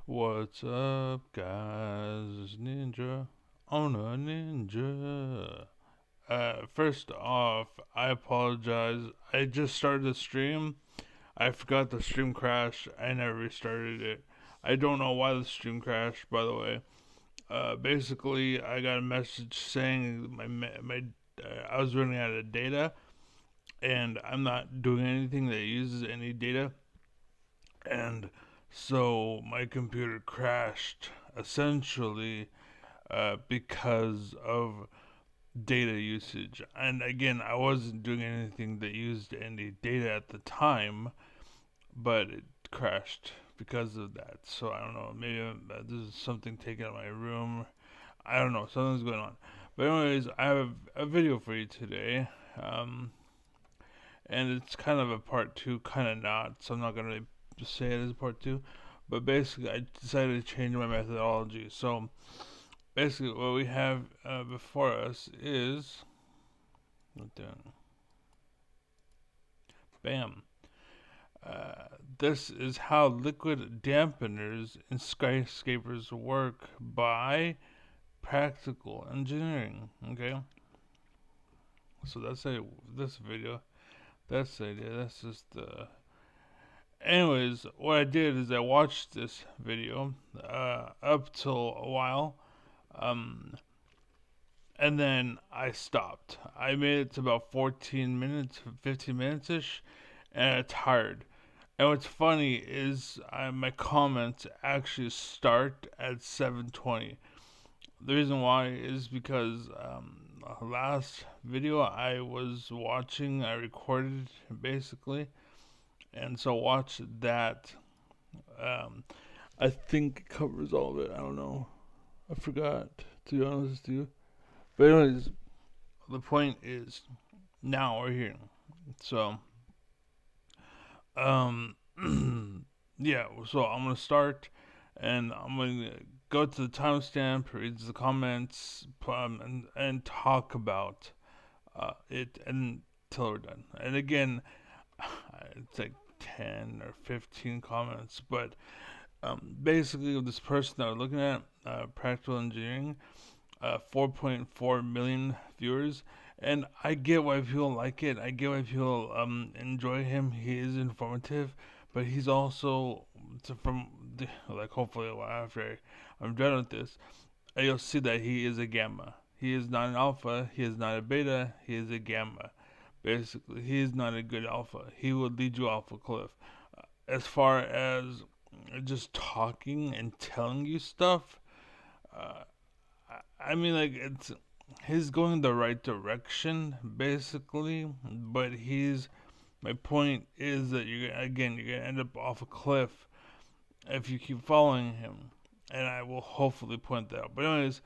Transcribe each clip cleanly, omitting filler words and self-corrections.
What's up, guys? Ninja on a ninja. First off, I apologize. I just started the stream. I forgot the stream crashed. I never restarted it. I don't know why the stream crashed, by the way. Basically, I got a message saying I was running out of data, and I'm not doing anything that uses any data, and so my computer crashed essentially because of data usage. And again, I wasn't doing anything that used any data at the time, but it crashed because of that. So I don't know. Maybe this is something taken out of my room. I don't know. Something's going on. But anyways, I have a video for you today. Um, and it's kind of a part two, kind of not. So I'm not gonna really say it as a part two. But basically, I decided to change my methodology. So basically, what we have before us is, bam. This is how liquid dampeners in skyscrapers work by practical engineering. Okay, so that's this video. That's the idea. That's just the. Anyways, what I did is I watched this video up till a while, um, and then I stopped. I made it to about 14 minutes, 15 minutes ish, and I tired. And what's funny is my comments actually start at 7:20. The reason why is because last video I was watching, I recorded basically, and so watch that. Um, I think it covers all of it. I don't know. I forgot, to be honest with you. But anyways, the point is now we're here. So um, yeah. So I'm gonna start, and I'm gonna go to the timestamp, read the comments, and talk about it until we're done. And again, it's like 10 or 15 comments, but basically, this person that we're looking at, practical engineering, 4.4 million viewers, and I get why people like it. I get why people enjoy him. He is informative, but he's also like hopefully after I'm done with this, you'll see that he is a gamma. He is not an alpha. He is not a beta. He is a gamma. Basically, he is not a good alpha. He will lead you off a cliff. As far as just talking and telling you stuff, uh, I mean, like he's going the right direction basically, but he's my point is that you're gonna end up off a cliff if you keep following him, and I will hopefully point that out. But anyways,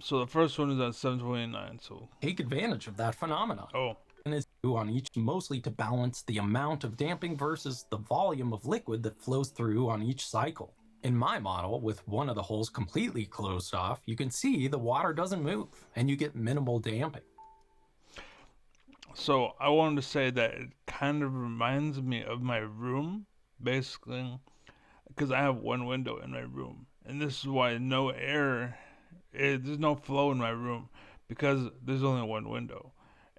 so the first one is at 7:29. So take advantage of that phenomenon. oh, And is on each mostly to balance the amount of damping versus the volume of liquid that flows through on each cycle. In my model, with one of the holes completely closed off, you can see the water doesn't move and you get minimal damping. so I wanted to say that it kind of reminds me of my room, basically, because I have one window in my room, and this is why no air, there's no flow in my room because there's only one window,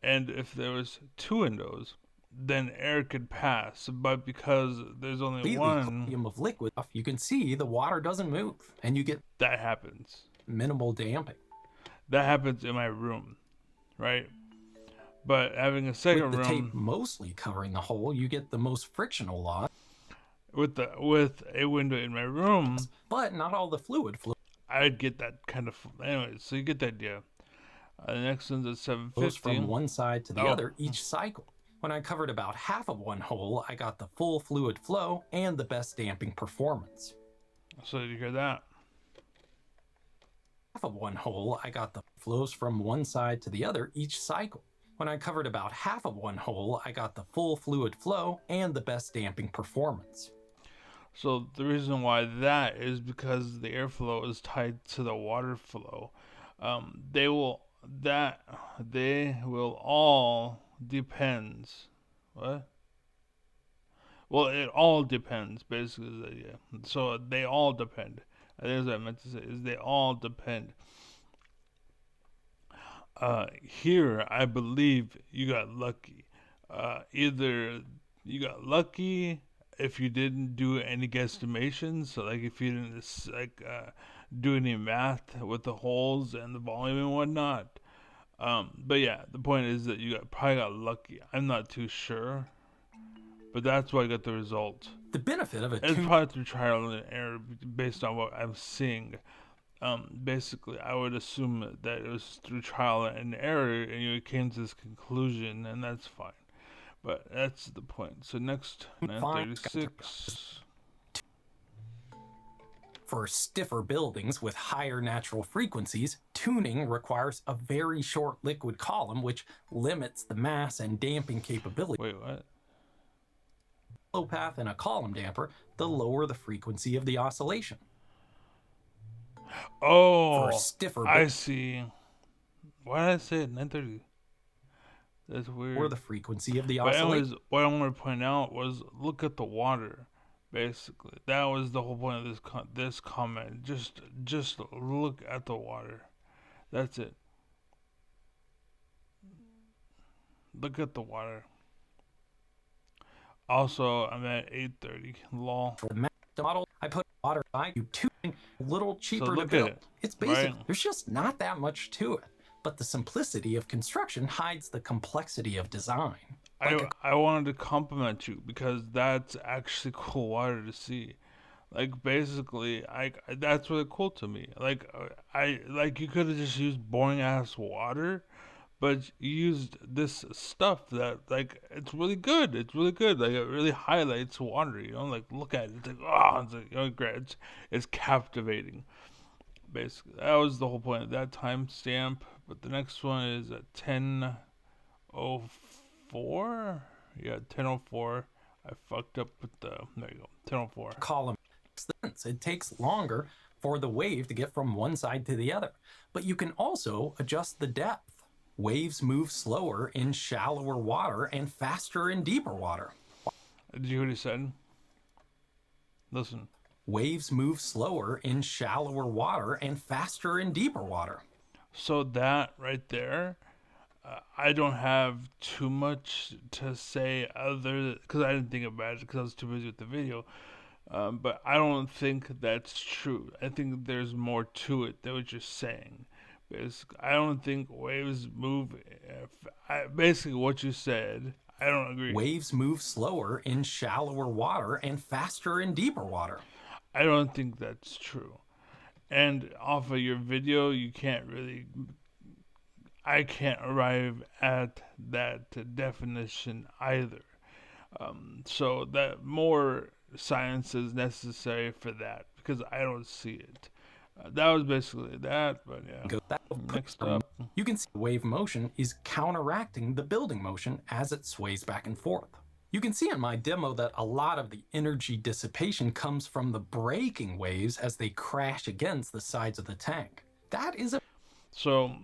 and if there was two windows, then air could pass. But because there's only Completely one, volume of liquid off, you can see the water doesn't move and you get that happens. minimal damping. That happens in my room, right? But having a With second the tape room mostly covering the hole, you get the most frictional loss, with a window in my room, but not all the fluid flows I'd get that kind of. Anyway, so you get the idea. The next one's at goes 750. from one side to the Oh, other each cycle. When I covered about half of one hole, I got the full fluid flow and the best damping performance. so did you hear that? Half of one hole, I got the flows from one side to the other each cycle. When I covered about half of one hole, I got the full fluid flow and the best damping performance. So the reason why that is because the airflow is tied to the water flow. They will that they will all depends. What? Well, it all depends, basically. Yeah. So they all depend. I think that's what I meant to say. Is they all depend. Here, I believe you got lucky. Either you got lucky if you didn't do any guesstimations, so like if you didn't do any math with the holes and the volume and whatnot. But yeah, the point is that probably got lucky. I'm not too sure, but that's why I got the result. The benefit of a It's tuned probably through trial and error based on what I'm seeing. Basically, I would assume that it was through trial and error, and you came to this conclusion, and that's fine. But that's the point. So next, fine 936. for stiffer buildings with higher natural frequencies, tuning requires a very short liquid column, which limits the mass and damping capability. Wait, what? Flow path in a column damper, the lower the frequency of the oscillation. Oh, For stiffer I see. Why did I say it 930? That's weird. Or the frequency of the But oscillation. anyways, what I want to point out was look at the water. Basically, that was the whole point of this comment. Just look at the water. That's it. Look at the water. Also, I'm at 830. Lol. For the model, I put water IQ tuning a little cheaper to look at build. it, It's basic. right? There's just not that much to it. But the simplicity of construction hides the complexity of design. I wanted to compliment you because that's actually cool water to see. Like basically, that's really cool to me. You could have just used boring ass water, but you used this stuff that it's really good. It's really good. Like it really highlights water. Like look at it. It's like it's like great. It's captivating. Basically, that was the whole point of that timestamp. But the next one is at 10:04. Yeah, 10:04. I fucked up with the. There you go. 10:04. Column. It takes longer for the wave to get from one side to the other. But you can also adjust the depth. Waves move slower in shallower water and faster in deeper water. Did you hear what he said? Listen. Waves move slower in shallower water and faster in deeper water. So that right there, I don't have too much to say other because I didn't think about it because I was too busy with the video. But I don't think that's true. I think there's more to it than what you're saying. Basically, I don't think waves move. Basically, what you said, I don't agree. Waves move slower in shallower water and faster in deeper water. I don't think that's true. And off of your video, you can't really. I can't arrive at that definition either. So that more science is necessary for that because I don't see it. That was basically that, but yeah. Next up. You can see wave motion is counteracting the building motion as it sways back and forth. You can see in my demo that a lot of the energy dissipation comes from the braking waves as they crash against the sides of the tank. That is a... So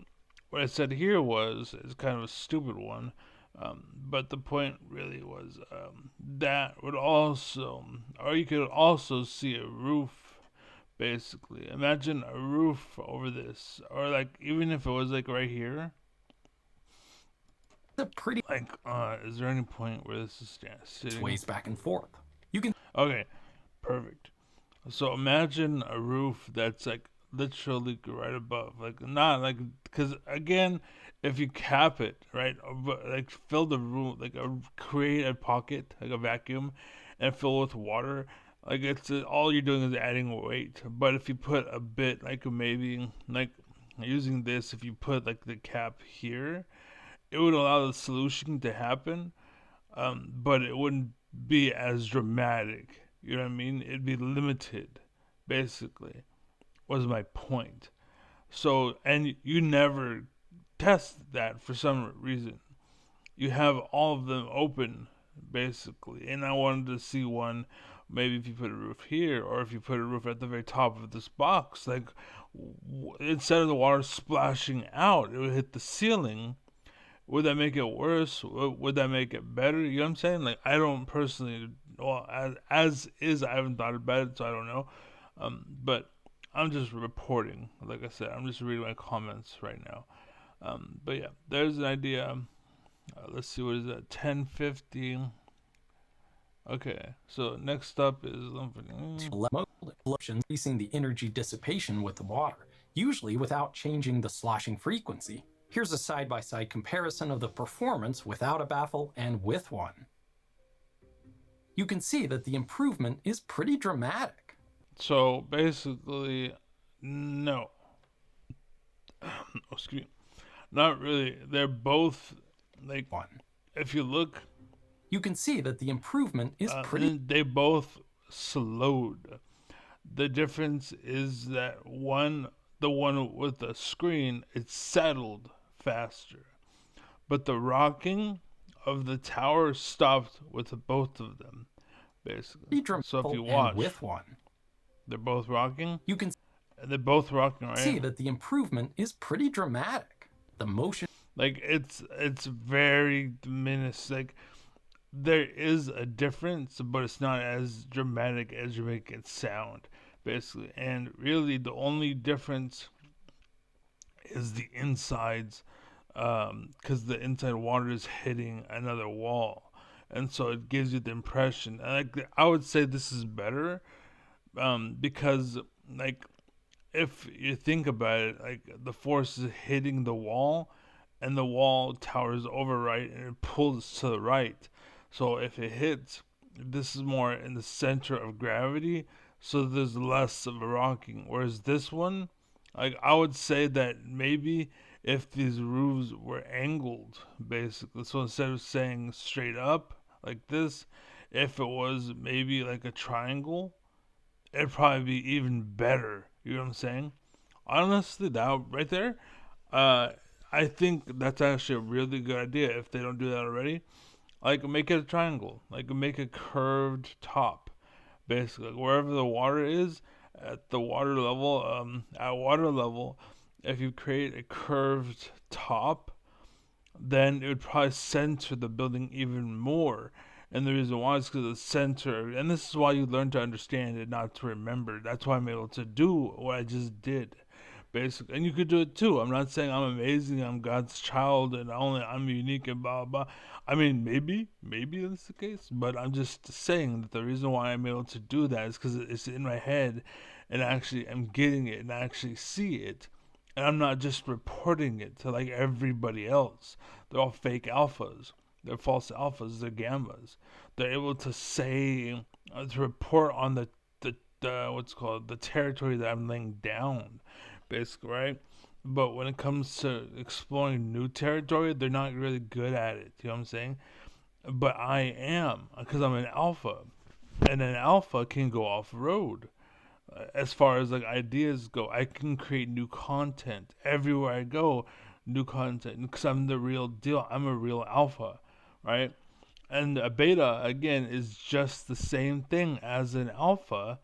what I said here is kind of a stupid one. But the point really was that would also, or you could also see a roof, basically. Imagine a roof over this, or like even if it was like right here. A pretty is there any point where this is sitting? Sways back and forth. You can. Okay, perfect. So imagine a roof that's like literally right above, like not like because again. If you cap it, right, like fill the room, create a pocket, like a vacuum, and fill with water, like all you're doing is adding weight. But if you put a bit, like maybe, like using this, if you put like the cap here, it would allow the solution to happen, but it wouldn't be as dramatic. You know what I mean? It'd be limited, basically, was my point. So, and you never test that for some reason. You have all of them open, basically. And I wanted to see one, maybe if you put a roof here, or if you put a roof at the very top of this box, like instead of the water splashing out, it would hit the ceiling. Would that make it worse? Would that make it better? You know what I'm saying? Like, I don't personally well, as is, I haven't thought about it, so I don't know. But I'm just reporting. Like I said, I'm just reading my comments right now. But yeah, there's an idea. Let's see, what is that? 1050. Okay, so next up is increasing the energy dissipation with the water, usually without changing the sloshing frequency. Here's a side-by-side comparison of the performance without a baffle and with one. You can see that the improvement is pretty dramatic. So basically, no. Excuse me. Not really. They're both like One. if you look, You can see that the improvement is pretty. they both slowed. The difference is that the one with the screen, it settled faster, but the rocking of the tower stopped with both of them, basically. So if you watch, with one. they're both rocking. You can They're both rocking, right? see that the improvement is pretty dramatic. The motion, like it's very diminished. Like there is a difference, but it's not as dramatic as you make it sound, basically. And really, the only difference is the insides, because the inside water is hitting another wall, and so it gives you the impression. And like I would say, this is better, because like if you think about it, like the force is hitting the wall, and the wall towers over right, and it pulls to the right. So if it hits, this is more in the center of gravity, so there's less of a rocking. Whereas this one, like I would say that maybe if these roofs were angled, basically, so instead of saying straight up like this, if it was maybe like a triangle, it'd probably be even better. You know what I'm saying? Honestly, that right there, uh, I think that's actually a really good idea if they don't do that already. Like, make it a triangle. Like, make a curved top. Basically, wherever the water is, at the water level, at water level, if you create a curved top, then it would probably center the building even more. And the reason why is because the center, and this is why you learn to understand and not to remember. That's why I'm able to do what I just did, basically. And you could do it too. I'm not saying I'm amazing, I'm God's child, and only I'm unique and blah blah. I mean, maybe that's the case, but I'm just saying that the reason why I'm able to do that is because it's in my head, and actually I'm getting it and I actually see it, and I'm not just reporting it to like everybody else. They're all fake alphas. They're false alphas. They're gammas. They're able to say to report on the what's called the territory that I'm laying down, basically, right? But when it comes to exploring new territory, they're not really good at it. You know what I'm saying? But I am, because I'm an alpha, and an alpha can go off road. As far as like ideas go, I can create new content everywhere I go. New content because I'm the real deal. I'm a real alpha, right? And a beta again is just the same thing as an alpha.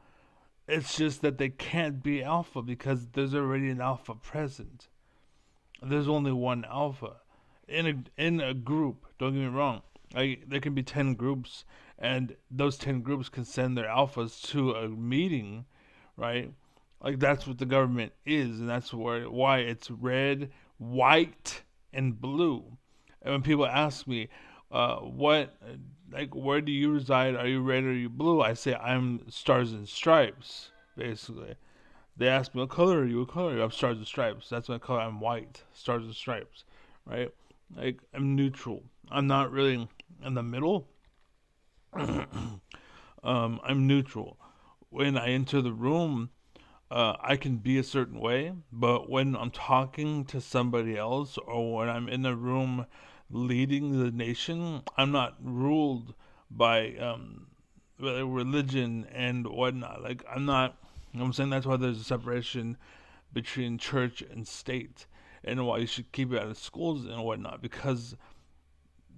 It's just that they can't be alpha because there's already an alpha present. There's only one alpha in a group. Don't get me wrong. Like there can be 10 groups, and those 10 groups can send their alphas to a meeting, right? Like that's what the government is, and that's why it's red, white, and blue. And when people ask me, what, like, where do you reside? Are you red or are you blue? I say I'm stars and stripes, basically. They ask me, what color are you? What color are you? I'm stars and stripes. That's my color. I'm white, stars and stripes, right? Like I'm neutral. I'm not really in the middle. I'm neutral. When I enter the room, I can be a certain way, but when I'm talking to somebody else or when I'm in a room leading the nation, I'm not ruled by religion and whatnot. Like, I'm not, you know what I'm saying? That's why there's a separation between church and state and why you should keep it out of schools and whatnot because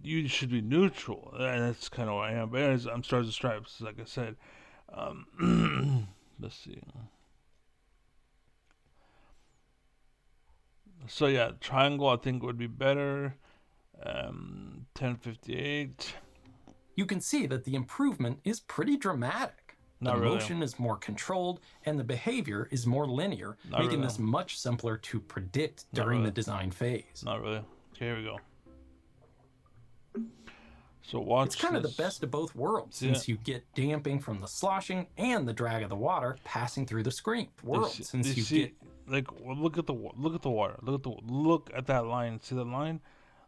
you should be neutral. And that's kind of what I am. But, anyways, I'm Stars and Stripes, like I said. Let's see. So yeah, triangle I think would be better. 1058. you can see that the improvement is pretty dramatic. The Not really. motion is more controlled and the behavior is more linear, Not making really. this much simpler to predict Not during really. the design phase. Not really. Okay, here we go. So watch It's kind of the this. best of both worlds, See since it? you get damping from the sloshing and the drag of the water passing through the screen. Like look at the water. Look at that line. See that line?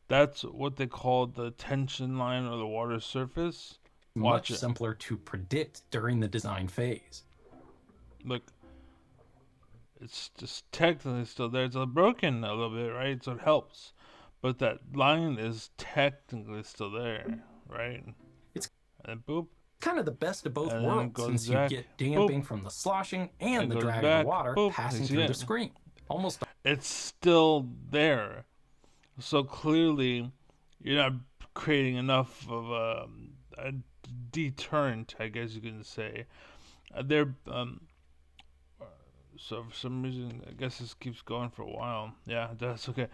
That's what they call the tension line or the water surface. Watch Much it. simpler to predict during the design phase. Look, it's just technically still there. It's broken a little bit, right? So it helps, but that line is technically still there, right? It's And boop, kind of the best of both and then it worlds, goes since you back. get damping Boop, from the sloshing and and the goes drag back. of the water Boop. passing You see through the it? screen. Almost It's still there. So clearly, you're not creating enough of a deterrent, I guess you can say. They're so for some reason, I guess this keeps going for a while. Yeah, that's okay.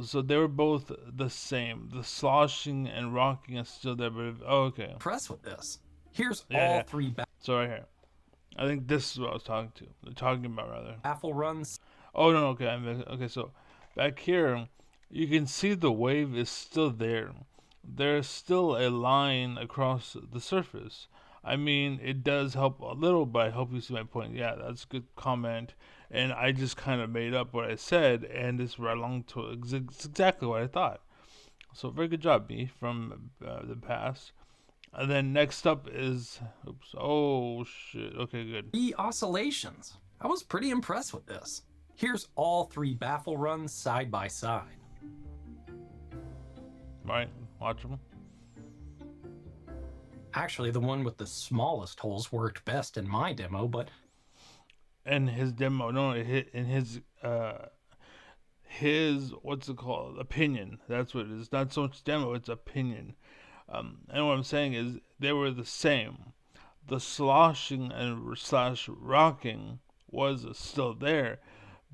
So they were both the same. The sloshing and rocking is still there, but okay. impressed with this. Here's Yeah, all yeah. three So right here, I think this is what I was talking about rather. baffle runs. Oh no, okay, okay. So back here, you can see the wave is still there. There's still a line across the surface. I mean, it does help a little, but I hope you see my point. Yeah, that's a good comment. And I just kind of made up what I said, and it's right along to exactly what I thought. So very good job, me, from the past. And then next up is, oops, oh shit. Okay, good. The oscillations. I was pretty impressed with this. Here's all three baffle runs side by side. Right, watch them. Actually, the one with the smallest holes worked best in my demo, but And his demo, no, in his what's it called? Opinion. That's what it is. Not so much demo, it's opinion. And what I'm saying is they were the same. The sloshing and slash rocking was still there,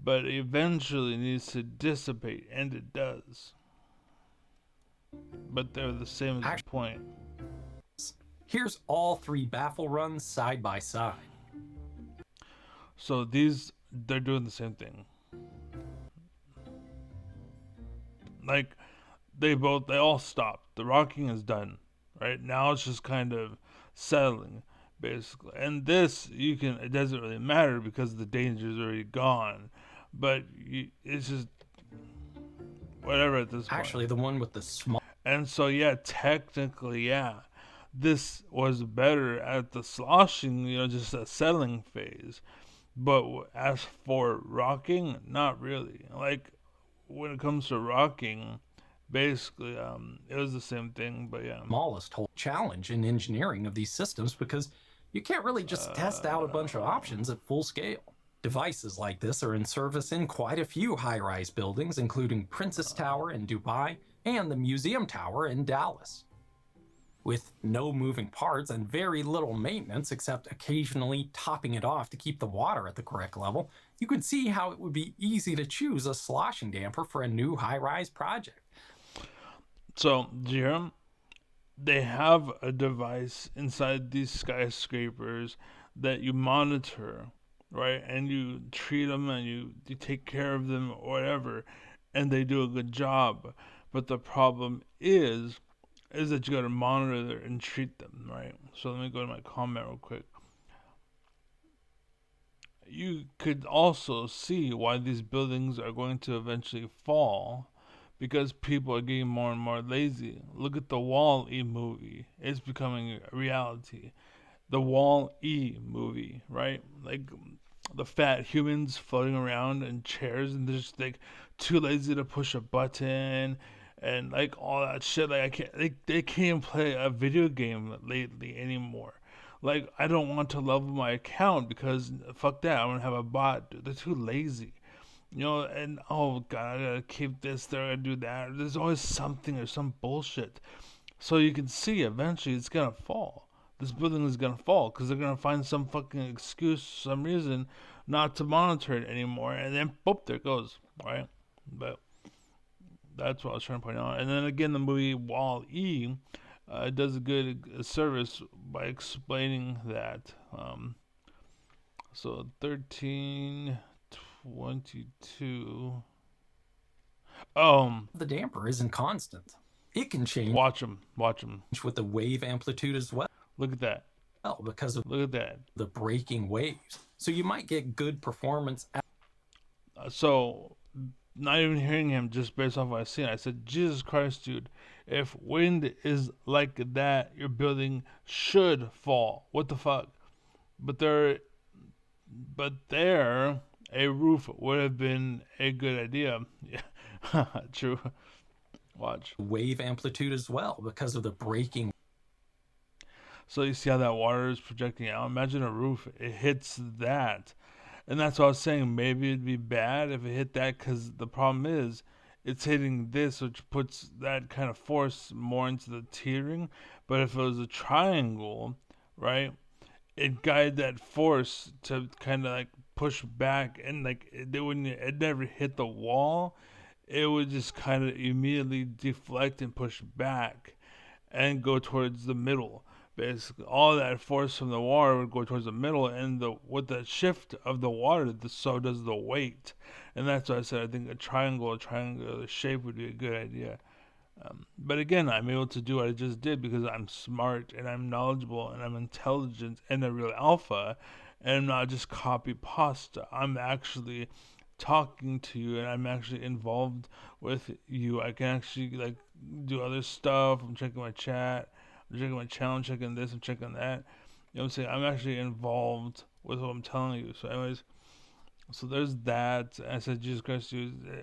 but eventually needs to dissipate, and it does. But they're the same as the point. here's all three baffle runs side by side. So they're doing the same thing. Like they all stopped. The rocking is done. Right now it's just kind of settling, basically. And this it doesn't really matter because the danger is already gone. But it's just whatever at this point. Actually, the one with the small. And so yeah, technically yeah, this was better at the sloshing, just a settling phase. But as for rocking, not really. Like when it comes to rocking, basically, it was the same thing. But yeah, Smallest whole challenge in engineering of these systems, because you can't really just test out a bunch of options at full scale. Devices like this are in service in quite a few high-rise buildings, including Princess Tower in Dubai and the Museum Tower in Dallas. With no moving parts and very little maintenance except occasionally topping it off to keep the water at the correct level, you can see how it would be easy to choose a sloshing damper for a new high-rise project. So, Jerem, they have a device inside these skyscrapers that you monitor, right? And you treat them and you take care of them or whatever, and they do a good job. But the problem is that you got to monitor and treat them, right? So let me go to my comment real quick. You could also see why these buildings are going to eventually fall because people are getting more and more lazy. Look at the Wall-E movie. It's becoming a reality. The Wall-E movie, right? Like the fat humans floating around in chairs and they're just like too lazy to push a button and like all that shit. Like they can't even play a video game lately anymore. Like I don't want to level my account because fuck that. I'm gonna have a bot. They're too lazy. And oh god, I gotta keep this, there, I gotta do that. There's always something or some bullshit. So you can see eventually it's gonna fall. This building is gonna fall because they're gonna find some fucking excuse, some reason, not to monitor it anymore, and then boop, there it goes, right? But that's what I was trying to point out. And then again, the movie Wall-E, it does a good service by explaining that. So 1322. The damper isn't constant. It can change Watch them. Watch them. with the wave amplitude as well. Look at that. Because of Look at that. the breaking waves. So you might get good performance. So, not even hearing him, just based off what I seen, I said, Jesus Christ, dude, if wind is like that, your building should fall. What the fuck? But there, a roof would have been a good idea. Yeah, true. Watch. Wave amplitude as well because of the breaking. So you see how that water is projecting out? Imagine a roof, it hits that. And that's what I was saying. Maybe it'd be bad if it hit that, because the problem is it's hitting this, which puts that kind of force more into the teetering. But if it was a triangle, right, it guided that force to kind of like push back, and like it never hit the wall. It would just kind of immediately deflect and push back and go towards the middle. Basically, all that force from the water would go towards the middle, and with the shift of the water, so does the weight. And that's why I said I think a triangular shape would be a good idea. But again, I'm able to do what I just did because I'm smart and I'm knowledgeable and I'm intelligent and a real alpha, and I'm not just copy pasta. I'm actually talking to you and I'm actually involved with you. I can actually like do other stuff. I'm checking my chat, I'm checking my channel, I'm checking this, I'm checking that. You know what I'm saying? I'm actually involved with what I'm telling you. So anyways, so there's that. I said Jesus Christ,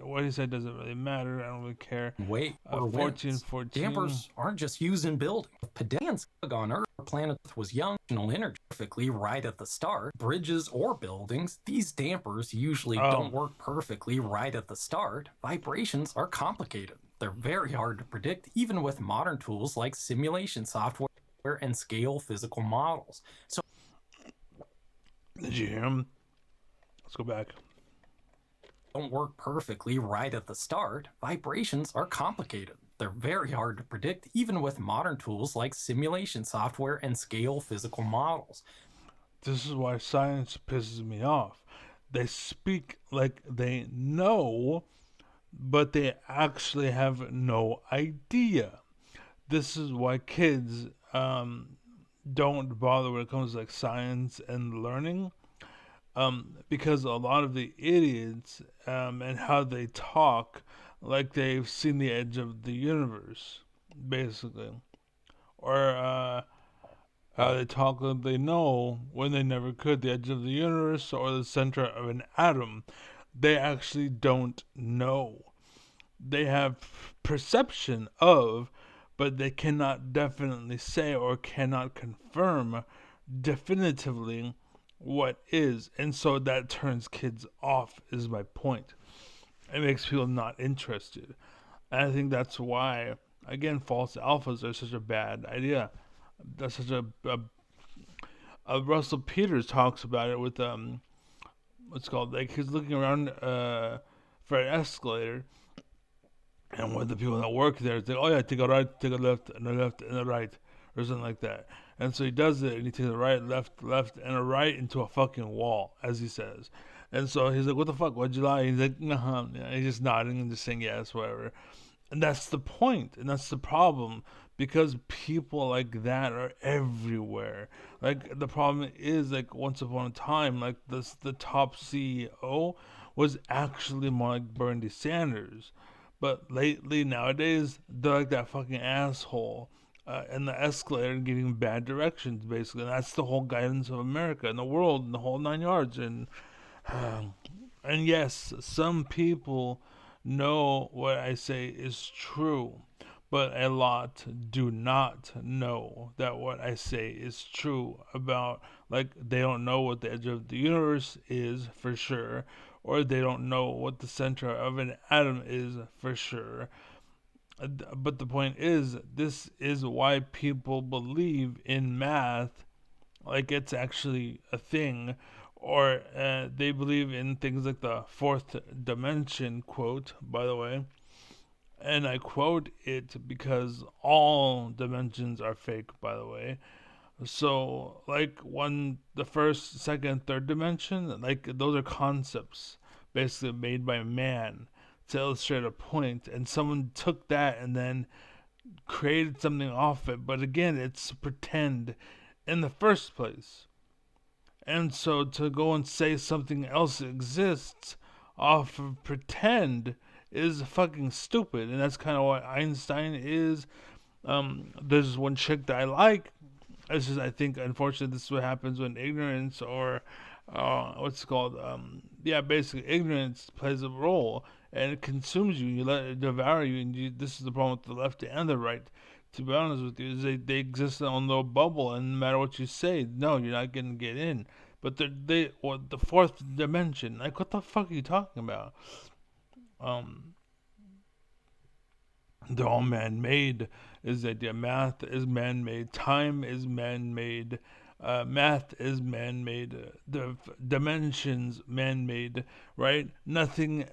what he said doesn't really matter. I don't really care. Weight or 1414. Dampers aren't just used in building. Pedants on Earth, the planet was young, energy perfectly right at the start. Bridges or buildings, these dampers usually don't work perfectly right at the start. Vibrations are complicated. They're very hard to predict, even with modern tools like simulation software and scale physical models. So, did you hear him? Let's go back. Don't work perfectly right at the start. Vibrations are complicated. They're very hard to predict, even with modern tools like simulation software and scale physical models. This is why science pisses me off. They speak like they know, but they actually have no idea. This is why kids don't bother when it comes to like science and learning. Because a lot of the idiots and how they talk like they've seen the edge of the universe, basically. Or how they talk like they know when they never could, the edge of the universe or the center of an atom. They actually don't know. They have perception of, but they cannot definitely say or cannot confirm definitively what is. And so that turns kids off, is my point. It makes people not interested. And I think that's why, again, false alphas are such a bad idea. That's such Russell Peters talks about it with what's called, like, he's looking around for an escalator, and one of the people that work there is like, oh yeah, take a right, take a left, and a left, and a right, or something like that. And so he does it, and he takes a right, left, left, and a right into a fucking wall, as he says. And so he's like, what the fuck, why'd you lie? He's like, nah, yeah. He's just nodding and just saying yes, whatever. And that's the point, and that's the problem, because people like that are everywhere. Like, the problem is, like, once upon a time, like, the top CEO was actually more like Bernie Sanders. But lately, nowadays, they're like that fucking asshole in the escalator and getting bad directions, basically. And that's the whole guidance of America and the world and the whole nine yards. And yes, some people know what I say is true, but a lot do not know that what I say is true about, like, they don't know what the edge of the universe is for sure, or they don't know what the center of an atom is for sure. But the point is, this is why people believe in math like it's actually a thing, or they believe in things like the fourth dimension, quote, by the way. And I quote it because all dimensions are fake, by the way. So, like, the first, second, third dimension, like, those are concepts basically made by man to illustrate a point, and someone took that and then created something off it. But again, it's pretend in the first place. And so to go and say something else exists off of pretend is fucking stupid. And that's kind of what Einstein is. There's one chick that I like. It's just, I think, unfortunately, this is what happens when ignorance or what's it called? Yeah, basically, ignorance plays a role and it consumes you. You let it devour you, and this is the problem with the left and the right. To be honest with you, is they exist on their bubble, and no matter what you say, no, you're not gonna get in. But or the fourth dimension, like, what the fuck are you talking about? Um, they're all man-made. Is the idea? Math is man-made. Time is man-made. Math is man-made. The dimensions man-made. Right? Nothing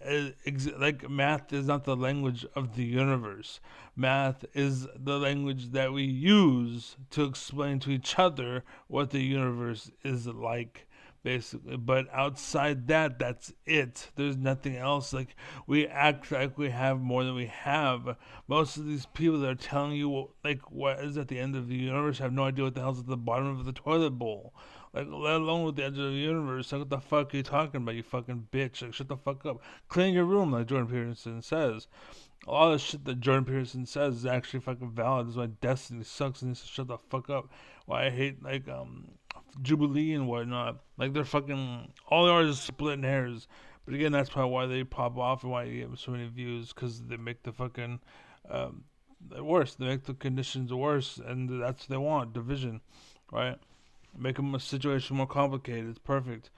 like math is not the language of the universe. Math is the language that we use to explain to each other what the universe is like, basically. But outside that, that's it. There's nothing else. Like, we act like we have more than we have. Most of these people that are telling you, like, what is at the end of the universe have no idea what the hell's at the bottom of the toilet bowl. Like, let alone with the edge of the universe. Like, what the fuck are you talking about, you fucking bitch? Like, shut the fuck up. Clean your room, like Jordan Peterson says. A lot of the shit that Jordan Peterson says is actually fucking valid. This is why Destiny sucks and needs to shut the fuck up. Why I hate, like, Jubilee and whatnot. Like, they're fucking, all they are is splitting hairs. But again, that's probably why they pop off and why you get so many views, because they make the fucking um, worse. They make the conditions worse, and that's what they want, division, right? Make them a situation more complicated. It's perfect.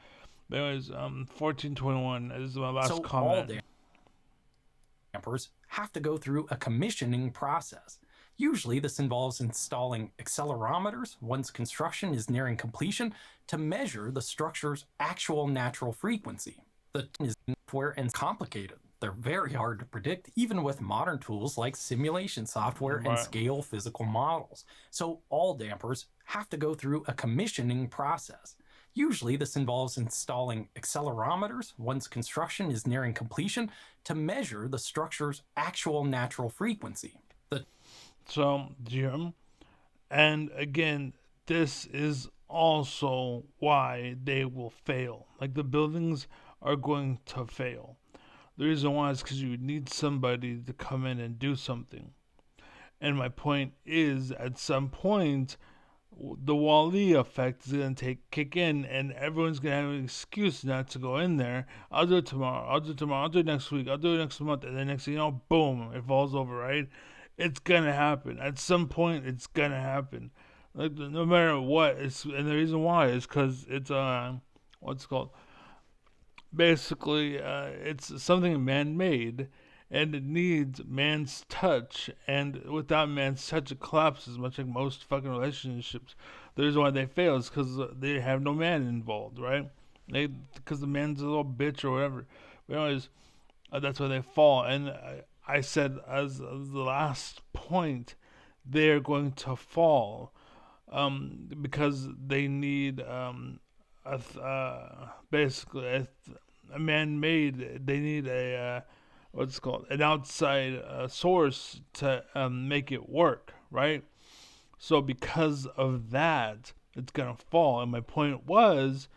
But anyways, 1421 is my last So comment. all dampers have to go through a commissioning process. Usually, this involves installing accelerometers once construction is nearing completion to measure the structure's actual natural frequency. The is software and complicated. They're very hard to predict, even with modern tools like simulation software and scale physical models. So all dampers have to go through a commissioning process. Usually, this involves installing accelerometers once construction is nearing completion to measure the structure's actual natural frequency. So, Jim, and again, this is also why they will fail. Like, the buildings are going to fail. The reason why is because you need somebody to come in and do something. And my point is, at some point, the Wall-E effect is going to kick in, and everyone's going to have an excuse not to go in there. I'll do it tomorrow. I'll do it tomorrow. I'll do it next week. I'll do it next month. And then next thing you know, boom, it falls over, right? It's going to happen. At some point, it's going to happen. Like, no matter what. And the reason why is because it's, what's it called? Basically, it's something man-made, and it needs man's touch. And without man's touch, it collapses, much like most fucking relationships. The reason why they fail is because they have no man involved, right? Because the man's a little bitch or whatever. But anyways, that's why they fall. And I said as the last point, they're going to fall, because they need basically a man-made. They need a what's it called, an outside source to make it work, right? So because of that, it's gonna fall. And my point was,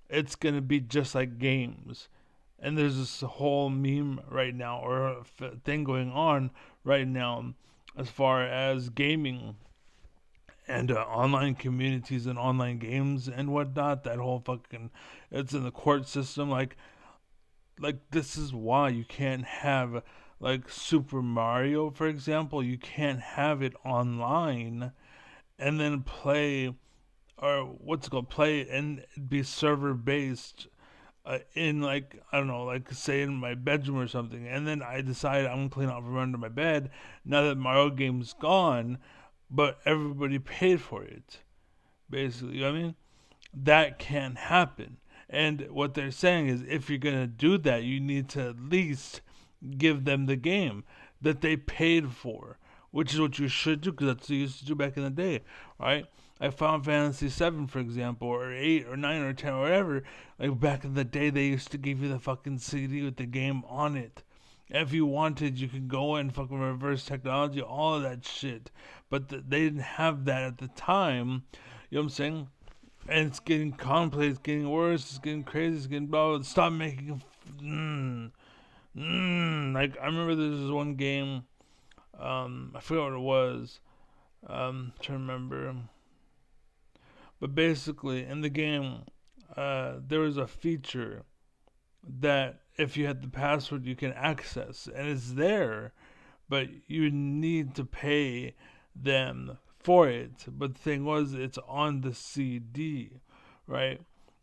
it's gonna be just like games. And there's this whole meme right now, or thing going on right now, as far as gaming and online communities and online games and whatnot. That whole fucking, it's in the court system. Like this is why you can't have, like, Super Mario, for example. You can't have it online and then play, or what's it called, play and be server based, in, like, I don't know, like, say in my bedroom or something, and then I decide I'm gonna clean out from under my bed now that Mario game's gone, but everybody paid for it, basically. You know what I mean? That can't happen. And what they're saying is, if you're gonna do that, you need to at least give them the game. that they paid for, which is what you should do because that's what you used to do back in the day, right? Like Final Fantasy VII, for example, or 8 or 9 or 10 or whatever. Like back in the day, they used to give you the fucking CD with the game on it. If you wanted, you could go and fucking reverse technology, all of that shit. But they didn't have that at the time. You know what I'm saying? And it's getting complicated, it's getting worse, it's getting crazy, it's getting blah, blah. Stop making. Like, I remember there was one game, I forgot what it was. Trying to remember. But basically, in the game, there was a feature that if you had the password, you can access, and it's there, but you need to pay them for it. But the thing was, it's on the CD, right?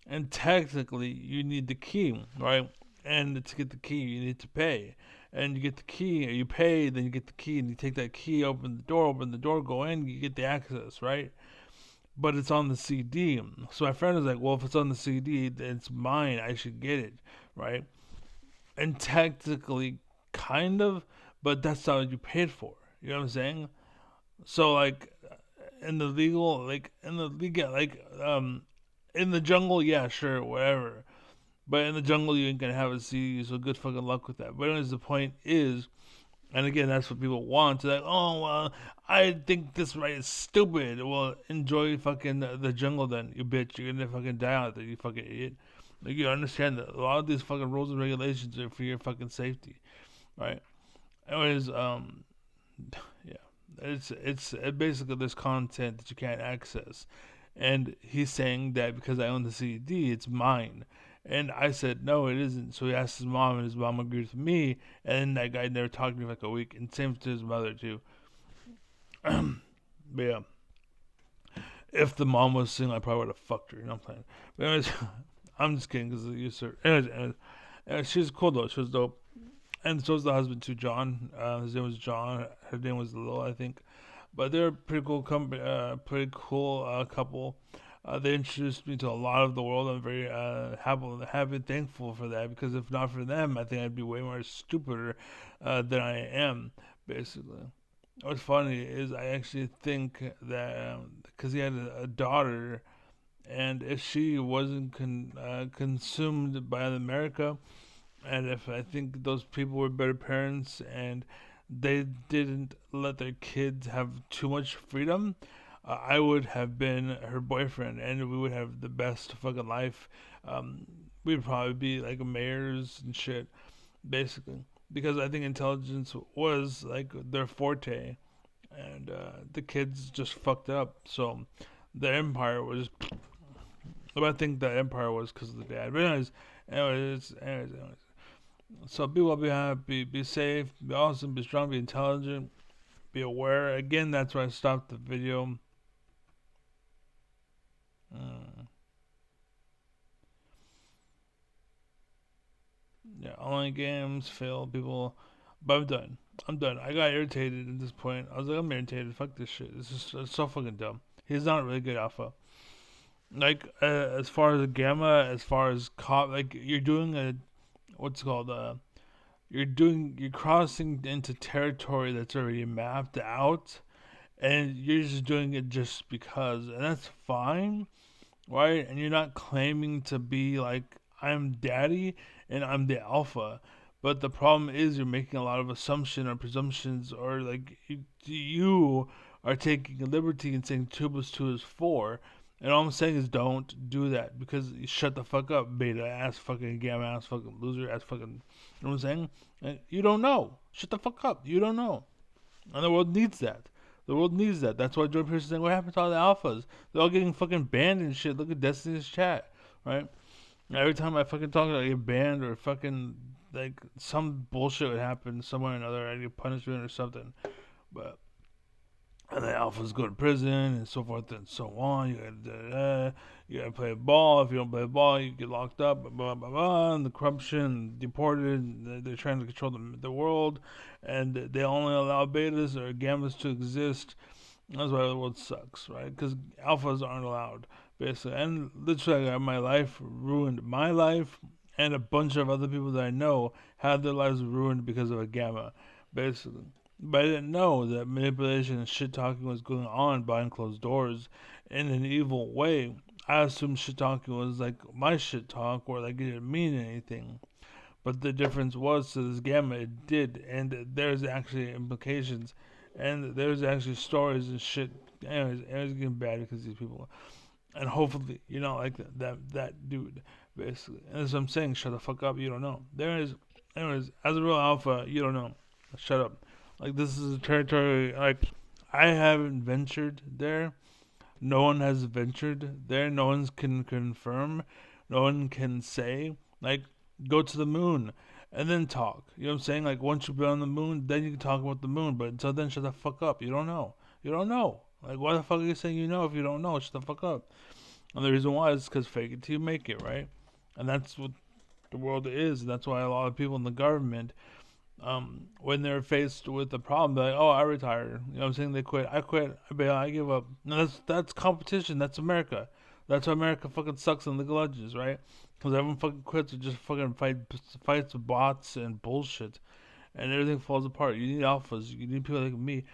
And technically, you need the key, right? And to get the key, you need to pay. And you get the key, or you pay, then you get the key, and you take that key, open the door, go in, you get the access, right? But it's on the CD. So my friend was like, well, if it's on the CD, it's mine. I should get it, right? And technically, kind of, but that's not what you paid for. You know what I'm saying? So like, in the jungle, yeah, sure, whatever. But in the jungle, you ain't gonna have a CD, so good fucking luck with that. But anyways, the point is, and again, that's what people want. They're like, oh, well, I think this right is stupid. Well, enjoy fucking the jungle then, you bitch. You're gonna fucking die out there, you fucking idiot. Like, you understand that a lot of these fucking rules and regulations are for your fucking safety, right? Anyways, yeah, it's basically this content that you can't access, and he's saying that because I own the CD, it's mine. And I said, no, it isn't. So he asked his mom, and his mom agreed with me. And that guy never talked to me for like a week. And same to his mother, too. But yeah, if the mom was single, I probably would have fucked her. You know what I'm saying? But anyways, I'm just kidding because you sir. Anyways, she's cool, though. She was dope. And so was the husband, too, John. His name was John. Her name was Lil, I think. But they're a pretty cool couple. They introduced me to a lot of the world. I'm very happy, thankful for that. Because if not for them, I think I'd be way more stupider than I am. Basically, what's funny is I actually think that because he had a daughter, and if she wasn't consumed by America, and if I think those people were better parents and they didn't let their kids have too much freedom, I would have been her boyfriend, and we would have the best fucking life. Um, we'd probably be like mayors and shit, basically, because I think intelligence was like their forte, and the kids just fucked up. So the empire was. But I think the empire was because of the dad. But anyways. So be well, be happy, be safe, be awesome, be strong, be intelligent, be aware. Again, that's where I stopped the video. Yeah, online games fail people, but I'm done. I'm done. I got irritated at this point. I was like, I'm irritated. Fuck this shit. It's so fucking dumb. He's not really good alpha. Like as far as a gamma, as far as cop, like you're doing a what's it called you're crossing into territory that's already mapped out, and you're just doing it just because, and that's fine, right? And you're not claiming to be like I'm daddy and I'm the alpha. But the problem is you're making a lot of assumption or presumptions, or like you are taking a liberty and saying 2 plus 2 is 4. And all I'm saying is don't do that, because you shut the fuck up, beta ass fucking gamma ass fucking loser ass fucking. You know what I'm saying? And you don't know. Shut the fuck up. You don't know. And the world needs that. The world needs that. That's why Jordan Peterson's saying, what happened to all the alphas? They're all getting fucking banned and shit. Look at Destiny's chat, right? Every time I fucking talk, I get banned, or fucking like some bullshit would happen somewhere or another. I get punishment or something. But and the alphas go to prison and so forth and so on. You gotta play ball. If you don't play ball, you get locked up. Blah blah blah. And the corruption, deported. They're trying to control the world, and they only allow betas or gammas to exist. That's why the world sucks, right? Because alphas aren't allowed, basically. And literally, I got my life ruined. My life and a bunch of other people that I know had their lives ruined because of a gamma. basically. But I didn't know that manipulation and shit talking was going on behind closed doors in an evil way. I assumed shit talking was like my shit talk, or like it didn't mean anything. But the difference was to this gamma, it did, and there's actually implications, and there's actually stories and shit. Anyways, it was getting bad because these people, and hopefully, like that dude, basically. And as I'm saying, shut the fuck up. You don't know. Anyways, as a real alpha, you don't know. Shut up. Like this is a territory. Like I haven't ventured there. No one has ventured there. No one can confirm. No one can say. Like, go to the moon and then talk. You know what I'm saying? Like, once you've been on the moon, then you can talk about the moon. But until then, shut the fuck up. You don't know. You don't know. Like, why the fuck are you saying you know if you don't know? Shut the fuck up. And the reason why is because fake it till you make it, right? And that's what the world is. That's why a lot of people in the government, when they're faced with a problem, they're like, "Oh, I retire." You know what I'm saying? They quit. I quit. I give up. No, that's competition. That's America. That's why America fucking sucks in League of Legends, right? Because everyone fucking quits or just fucking fights with bots and bullshit, and everything falls apart. You need alphas. You need people like me.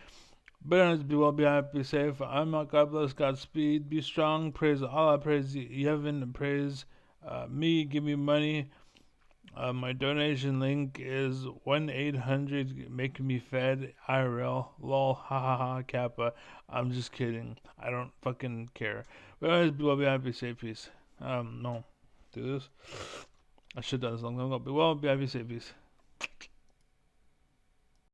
But anyways, be well, be happy, be safe. I'm out. God bless. Godspeed. Be strong. Praise Allah. Praise Yevon. Praise me. Give me money. My donation link is 1-800 making me fed IRL. Lol, ha ha ha, Kappa. I'm just kidding. I don't fucking care. But anyways, be well, be happy, say peace. No. Do this. I should have done this long time ago. Be well, be happy, say peace.